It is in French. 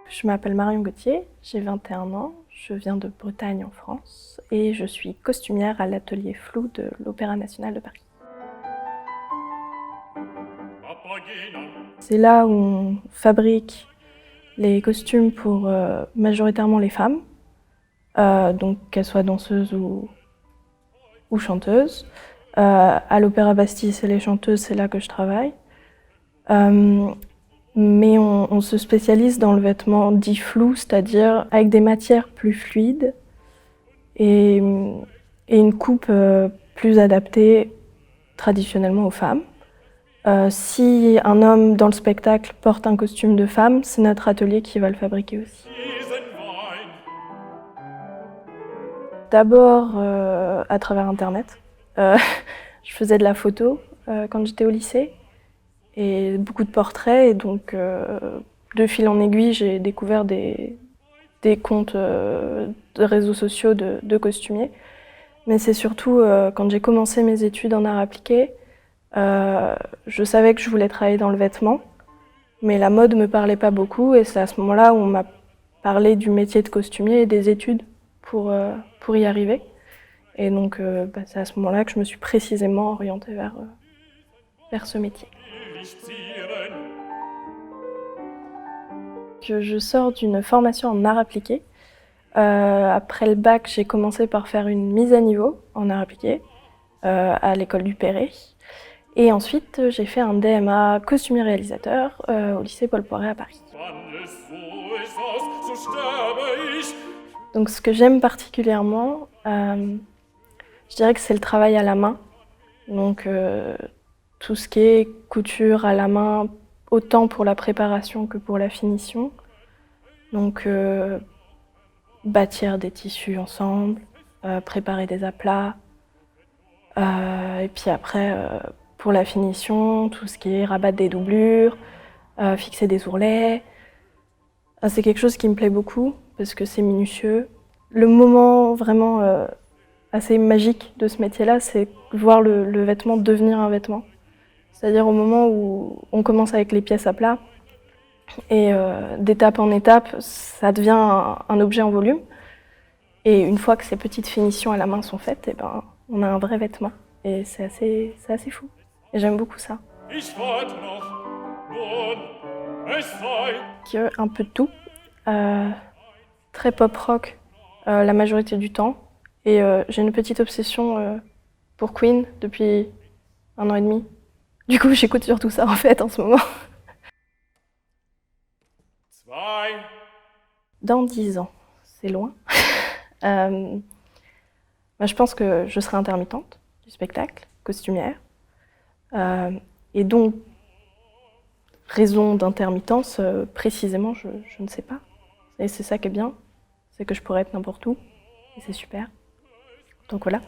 Je m'appelle Marion Gauthier, j'ai 21 ans, je viens de Bretagne en France et je suis costumière à l'atelier Flou de l'Opéra national de Paris. C'est là où on fabrique les costumes pour majoritairement les femmes, donc qu'elles soient danseuses ou chanteuses. À l'Opéra Bastille, c'est les chanteuses, c'est là que je travaille. Mais on se spécialise dans le vêtement dit flou, c'est-à-dire avec des matières plus fluides et une coupe plus adaptée traditionnellement aux femmes. Si un homme dans le spectacle porte un costume de femme, c'est notre atelier qui va le fabriquer aussi. D'abord à travers Internet. Je faisais de la photo quand j'étais au lycée et beaucoup de portraits, et donc de fil en aiguille, j'ai découvert des comptes de réseaux sociaux de costumiers. Mais c'est surtout quand j'ai commencé mes études en arts appliqués, je savais que je voulais travailler dans le vêtement, mais la mode me parlait pas beaucoup, et c'est à ce moment-là où on m'a parlé du métier de costumier et des études pour y arriver. Et donc c'est à ce moment-là que je me suis précisément orientée vers ce métier. Je sors d'une formation en arts appliqués. Après le bac, j'ai commencé par faire une mise à niveau en arts appliqués à l'école du Perret. Et ensuite, j'ai fait un DMA costumier-réalisateur au lycée Paul Poiret à Paris. Donc ce que j'aime particulièrement, je dirais que c'est le travail à la main. Donc tout ce qui est couture à la main, autant pour la préparation que pour la finition. Donc bâtir des tissus ensemble, préparer des aplats. Et puis après, pour la finition, tout ce qui est rabattre des doublures, fixer des ourlets. C'est quelque chose qui me plaît beaucoup parce que c'est minutieux. Le moment vraiment assez magique de ce métier-là, c'est voir le vêtement devenir un vêtement. C'est-à-dire au moment où on commence avec les pièces à plat et d'étape en étape, ça devient un objet en volume. Et une fois que ces petites finitions à la main sont faites, on a un vrai vêtement. Et c'est assez fou. Et j'aime beaucoup ça. Un peu de tout. Très pop-rock la majorité du temps. Et j'ai une petite obsession pour Queen depuis 1 an et demi. Du coup, j'écoute surtout ça en fait en ce moment. Dans 10 ans, c'est loin. Je pense que je serai intermittente du spectacle, costumière. Et donc, raison d'intermittence, précisément, je ne sais pas. Et c'est ça qui est bien, c'est que je pourrais être n'importe où. Et c'est super. Donc voilà.